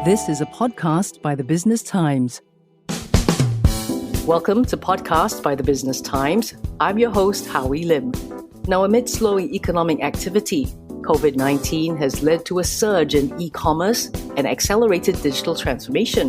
This is a podcast by the Business Times. Welcome to Podcast by the Business Times. I'm your host, Howie Lim. Now, amid slowing economic activity, COVID-19 has led to a surge in e-commerce and accelerated digital transformation.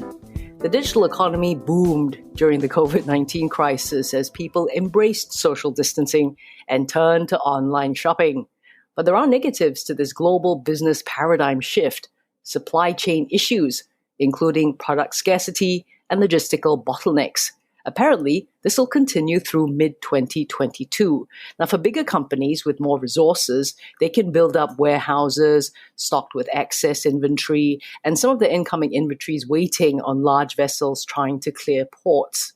The digital economy boomed during the COVID-19 crisis as people embraced social distancing and turned to online shopping. But there are negatives to this global business paradigm shift: supply chain issues, including product scarcity and logistical bottlenecks. Apparently, this will continue through mid-2022. Now, for bigger companies with more resources, they can build up warehouses stocked with excess inventory, and some of the incoming inventory is waiting on large vessels trying to clear ports.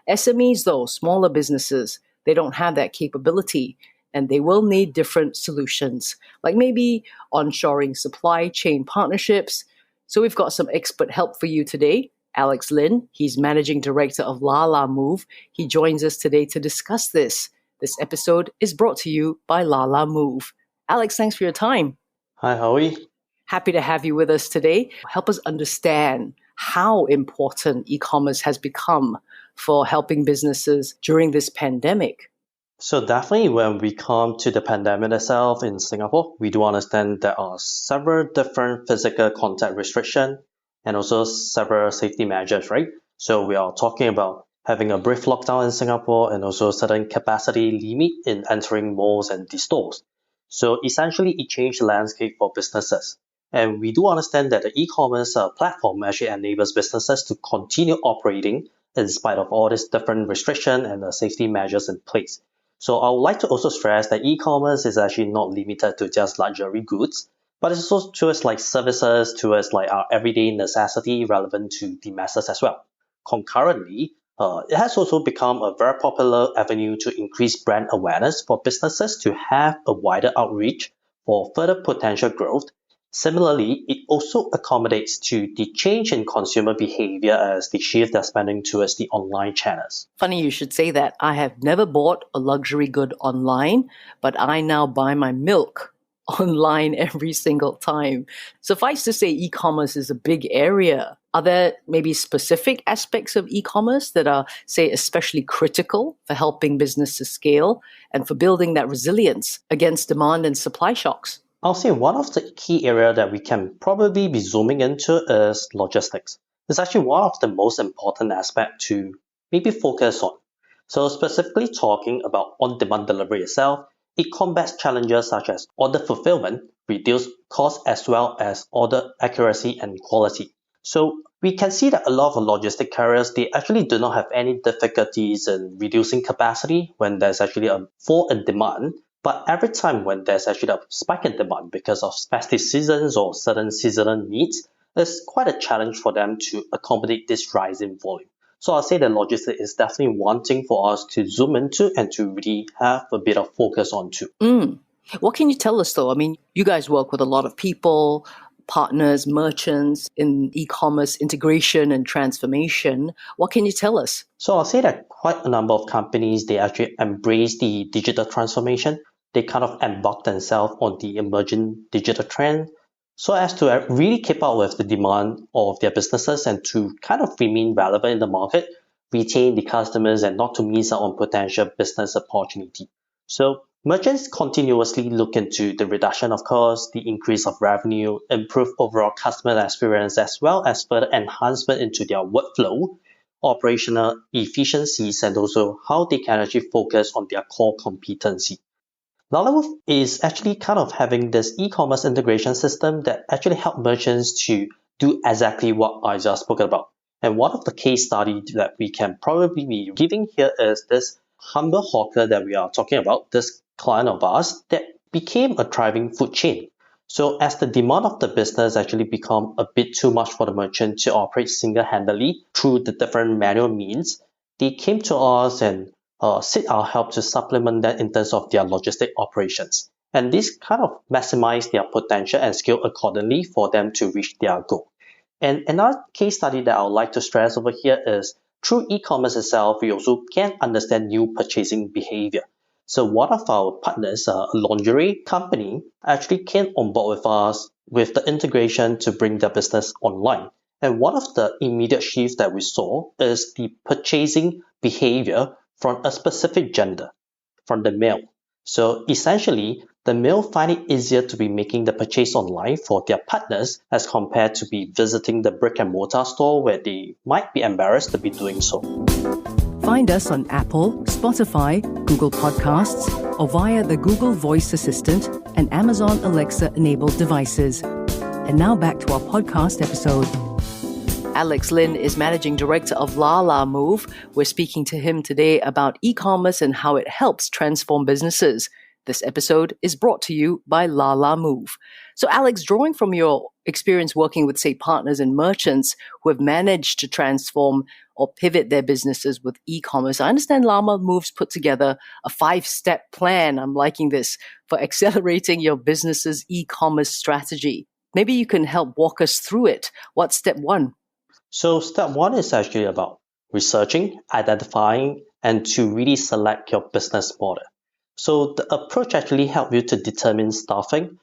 SMEs, though, smaller businesses, they don't have that capability, and they will need different solutions, like maybe onshoring supply chain partnerships. So we've got some expert help for you today. Alex Lin, he's Managing Director of Lalamove. He joins us today to discuss this. This episode is brought to you by Lalamove. Alex, thanks for your time. Hi, Howie. Happy to have you with us today. Help us understand how important e-commerce has become for helping businesses during this pandemic. So definitely when we come to the pandemic itself in Singapore, we do understand there are several different physical contact restrictions and also several safety measures, right? So we are talking about having a brief lockdown in Singapore and also certain capacity limit in entering malls and the stores. So essentially it changed the landscape for businesses. And we do understand that the e-commerce platform actually enables businesses to continue operating in spite of all these different restrictions and the safety measures in place. So I would like to also stress that e-commerce is actually not limited to just luxury goods, but it's also towards like services, towards like our everyday necessity relevant to the masses as well. Concurrently, it has also become a very popular avenue to increase brand awareness for businesses to have a wider outreach for further potential growth. Similarly, it also accommodates to the change in consumer behavior as they shift their spending towards the online channels. Funny you should say that. I have never bought a luxury good online, but I now buy my milk online every single time. Suffice to say, e-commerce is a big area. Are there maybe specific aspects of e-commerce that are, say, especially critical for helping businesses scale and for building that resilience against demand and supply shocks? I'll say one of the key areas that we can probably be zooming into is logistics. It's actually one of the most important aspects to maybe focus on. So specifically talking about on-demand delivery itself, it combats challenges such as order fulfillment, reduced cost, as well as order accuracy and quality. So we can see that a lot of logistic carriers, they actually do not have any difficulties in reducing capacity when there's actually a fall in demand. But every time when there's actually a spike in demand because of festive seasons or certain seasonal needs, it's quite a challenge for them to accommodate this rise in volume. So I'll say that logistics is definitely one thing for us to zoom into and to really have a bit of focus on too. What can you tell us though? I mean, you guys work with a lot of people, partners, merchants in e-commerce integration and transformation. What can you tell us? So I'll say that quite a number of companies, they actually embrace the digital transformation. They kind of embark themselves on the emerging digital trend so as to really keep up with the demand of their businesses and to kind of remain relevant in the market, retain the customers and not to miss out on potential business opportunity. So merchants continuously look into the reduction of costs, the increase of revenue, improve overall customer experience, as well as further enhancement into their workflow, operational efficiencies, and also how they can actually focus on their core competency. Lalamove is actually kind of having this e-commerce integration system that actually help merchants to do exactly what I just spoke about. And one of the case studies that we can probably be giving here is this humble hawker that we are talking about, this client of ours that became a thriving food chain. So as the demand of the business actually become a bit too much for the merchant to operate single-handedly through the different manual means, they came to us and seek our help to supplement that in terms of their logistic operations. And this kind of maximize their potential and scale accordingly for them to reach their goal. And another case study that I would like to stress over here is through e-commerce itself, we also can understand new purchasing behavior. So one of our partners, a lingerie company, actually came on board with us with the integration to bring their business online. And one of the immediate shifts that we saw is the purchasing behavior from a specific gender, from the male. So essentially, the male find it easier to be making the purchase online for their partners as compared to be visiting the brick and mortar store where they might be embarrassed to be doing so. Find us on Apple, Spotify, Google Podcasts, or via the Google Voice Assistant and Amazon Alexa-enabled devices. And now back to our podcast episode. Alex Lin is Managing Director of Lalamove. We're speaking to him today about e-commerce and how it helps transform businesses. This episode is brought to you by Lalamove. So Alex, drawing from your experience working with, say, partners and merchants who have managed to transform or pivot their businesses with e-commerce, I understand Lalamove's put together a 5-step plan, I'm liking this, for accelerating your business's e-commerce strategy. Maybe you can help walk us through it. What's step 1? So step 1 is actually about researching, identifying, and to really select your business model. So the approach actually helps you to determine staffing,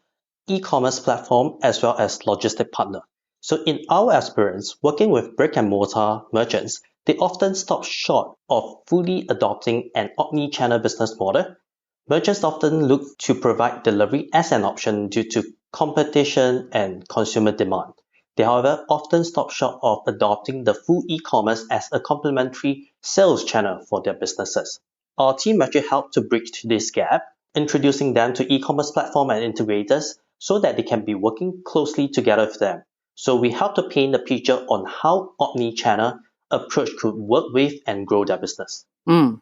e-commerce platform, as well as logistic partner. So in our experience, working with brick and mortar merchants, they often stop short of fully adopting an omni-channel business model. Merchants often look to provide delivery as an option due to competition and consumer demand. They, however, often stop short of adopting the full e-commerce as a complementary sales channel for their businesses. Our team actually helped to bridge this gap, introducing them to e-commerce platform and integrators so that they can be working closely together with them. So we help to paint a picture on how omni-channel approach could work with and grow their business.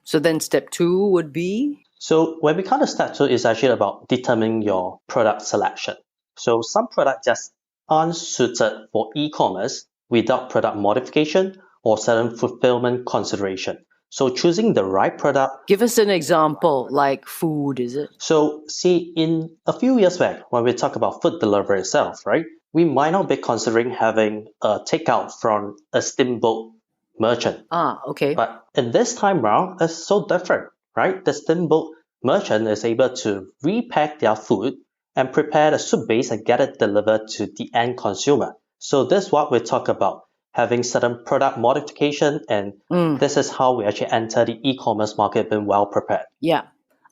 So then step 2 would be? So when we come to step 2, it's actually about determining your product selection. So some products just aren't suited for e-commerce without product modification or certain fulfillment consideration. So choosing the right product. Give us an example, like food, is it? So see, in a few years back, when we talk about food delivery itself, right, we might not be considering having a takeout from a steamboat merchant. Okay. But in this time round, it's so different, right? The steamboat merchant is able to repack their food and prepare the soup base and get it delivered to the end consumer. So this is what we talk about, having certain product modification, and this is how we actually enter the e-commerce market being well prepared. Yeah.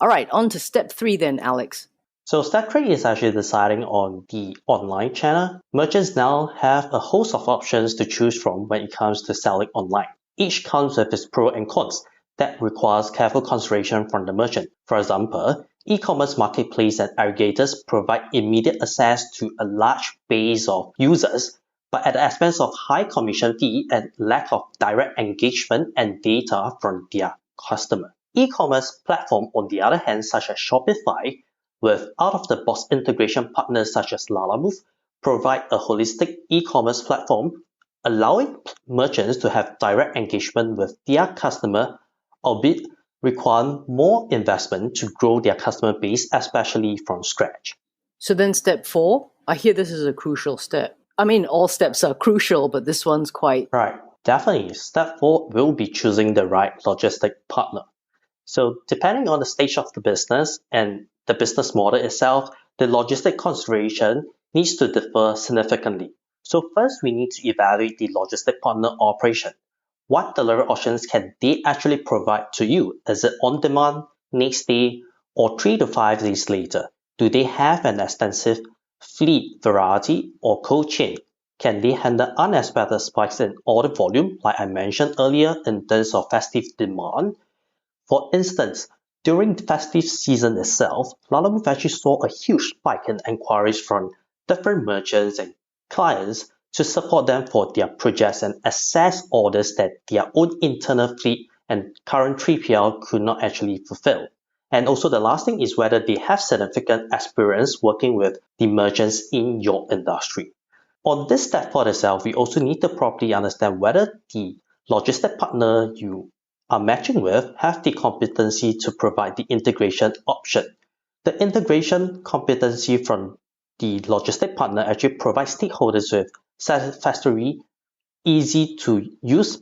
All right, on to step 3 then, Alex. So step 3 is actually deciding on the online channel. Merchants now have a host of options to choose from when it comes to selling online. Each comes with its pros and cons that requires careful consideration from the merchant. For example, e-commerce marketplace and aggregators provide immediate access to a large base of users, but at the expense of high commission fee and lack of direct engagement and data from their customer. E-commerce platform, on the other hand, such as Shopify, with out-of-the-box integration partners such as Lalamove, provide a holistic e-commerce platform, allowing merchants to have direct engagement with their customer, albeit require more investment to grow their customer base, especially from scratch. So then step 4, I hear this is a crucial step. I mean, all steps are crucial, but this one's quite... Right, definitely. Step 4 will be choosing the right logistic partner. So depending on the stage of the business and the business model itself, the logistic consideration needs to differ significantly. So first, we need to evaluate the logistic partner operation. What delivery options can they actually provide to you? Is it on demand, next day, or 3 to 5 days later? Do they have an extensive fleet variety or cold chain? Can they handle unexpected spikes in order volume, like I mentioned earlier, in terms of festive demand? For instance, during the festive season itself, Lalamove actually saw a huge spike in inquiries from different merchants and clients to support them for their projects and access orders that their own internal fleet and current 3PL could not actually fulfill. And also the last thing is whether they have significant experience working with the merchants in your industry. On this step for itself, we also need to properly understand whether the logistic partner you are matching with have the competency to provide the integration option. The integration competency from the logistic partner actually provides stakeholders with satisfactory, easy to use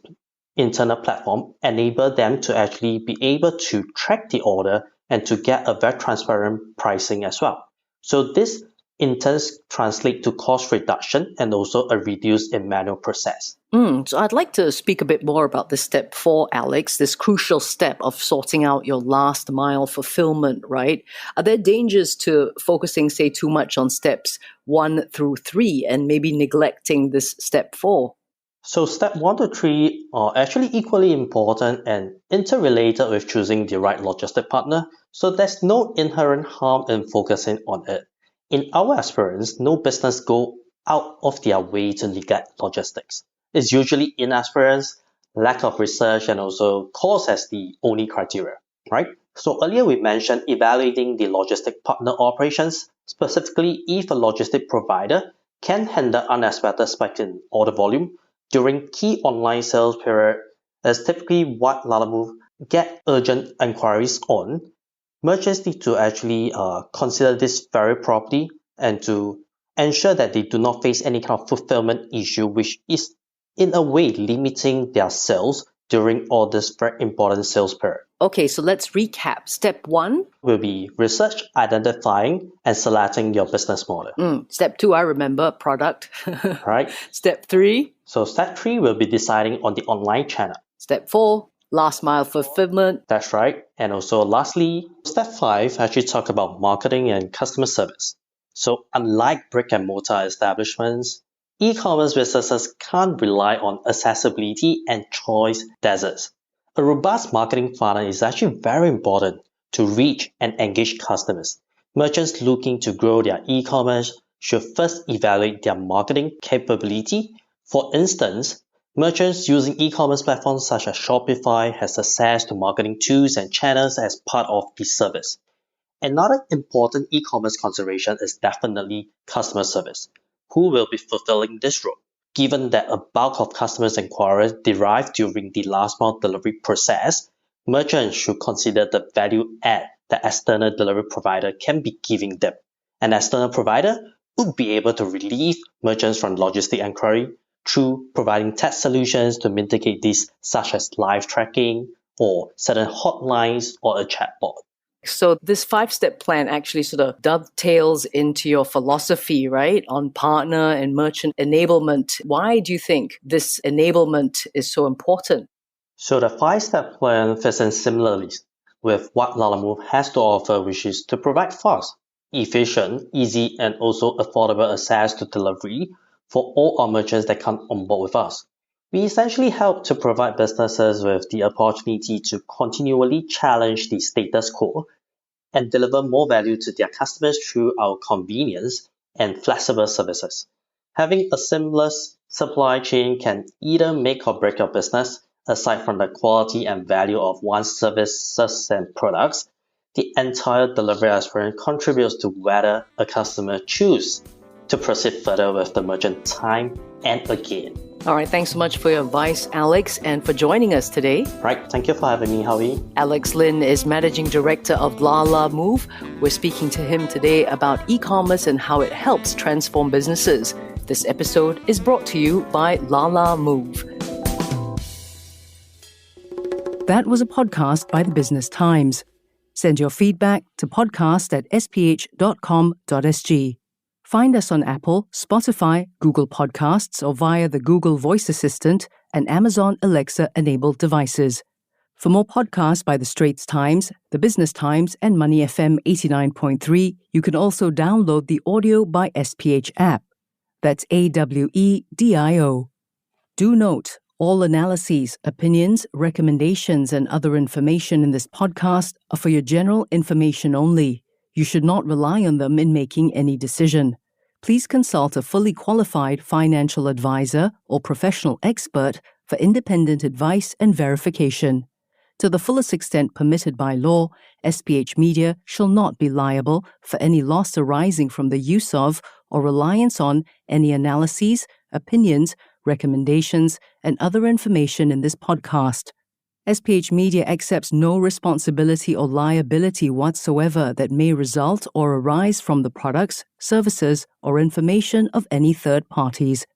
internal platform, enable them to actually be able to track the order and to get a very transparent pricing as well. So this in turn translate to cost reduction and also a reduce in manual process. So I'd like to speak a bit more about this step 4, Alex, this crucial step of sorting out your last mile fulfillment, right? Are there dangers to focusing, say, too much on steps 1 through 3 and maybe neglecting this step 4? So step 1 to 3 are actually equally important and interrelated with choosing the right logistic partner. So there's no inherent harm in focusing on it. In our experience, no business go out of their way to neglect logistics. It's usually inexperience, lack of research, and also cost as the only criteria, right? So earlier we mentioned evaluating the logistic partner operations, specifically if a logistic provider can handle unexpected spike in order volume during key online sales period, as typically what Lalamove get urgent inquiries on. Merchants need to actually consider this very properly and to ensure that they do not face any kind of fulfillment issue, which is in a way limiting their sales during all this very important sales period. Okay, so let's recap. Step 1 will be research, identifying, and selecting your business model. Step 2, I remember, product. Right. Step 3. So step 3 will be deciding on the online channel. Step 4, last mile fulfillment. That's right. And also lastly, step 5 actually talk about marketing and customer service. So unlike brick and mortar establishments, e-commerce businesses can't rely on accessibility and choice deserts. A robust marketing funnel is actually very important to reach and engage customers. Merchants looking to grow their e-commerce should first evaluate their marketing capability. For instance, merchants using e-commerce platforms such as Shopify has access to marketing tools and channels as part of the service. Another important e-commerce consideration is definitely customer service. Who will be fulfilling this role? Given that a bulk of customers' inquiries derive during the last mile delivery process, merchants should consider the value add that external delivery provider can be giving them. An external provider would be able to relieve merchants from logistic inquiry through providing tech solutions to mitigate this, such as live tracking or certain hotlines or a chatbot. So this 5-step plan actually sort of dovetails into your philosophy, right, on partner and merchant enablement. Why do you think this enablement is so important? So the 5-step plan fits in similarly with what Lalamove has to offer, which is to provide fast, efficient, easy, and also affordable access to delivery for all our merchants that come on board with us. We essentially help to provide businesses with the opportunity to continually challenge the status quo and deliver more value to their customers through our convenience and flexible services. Having a seamless supply chain can either make or break your business. Aside from the quality and value of one's services and products, the entire delivery experience contributes to whether a customer chooses to proceed further with the merchant time and again. All right, thanks so much for your advice, Alex, and for joining us today. Right, thank you for having me, Howie. Alex Lin is Managing Director of Lalamove. We're speaking to him today about e-commerce and how it helps transform businesses. This episode is brought to you by Lalamove. That was a podcast by the Business Times. Send your feedback to podcast@sph.com.sg. Find us on Apple, Spotify, Google Podcasts, or via the Google Voice Assistant and Amazon Alexa-enabled devices. For more podcasts by The Straits Times, The Business Times, and Money FM 89.3, you can also download the Audio by SPH app. That's AWEDIO. Do note, all analyses, opinions, recommendations, and other information in this podcast are for your general information only. You should not rely on them in making any decision. Please consult a fully qualified financial advisor or professional expert for independent advice and verification. To the fullest extent permitted by law, SPH Media shall not be liable for any loss arising from the use of or reliance on any analyses, opinions, recommendations, and other information in this podcast. SPH Media accepts no responsibility or liability whatsoever that may result or arise from the products, services, or information of any third parties.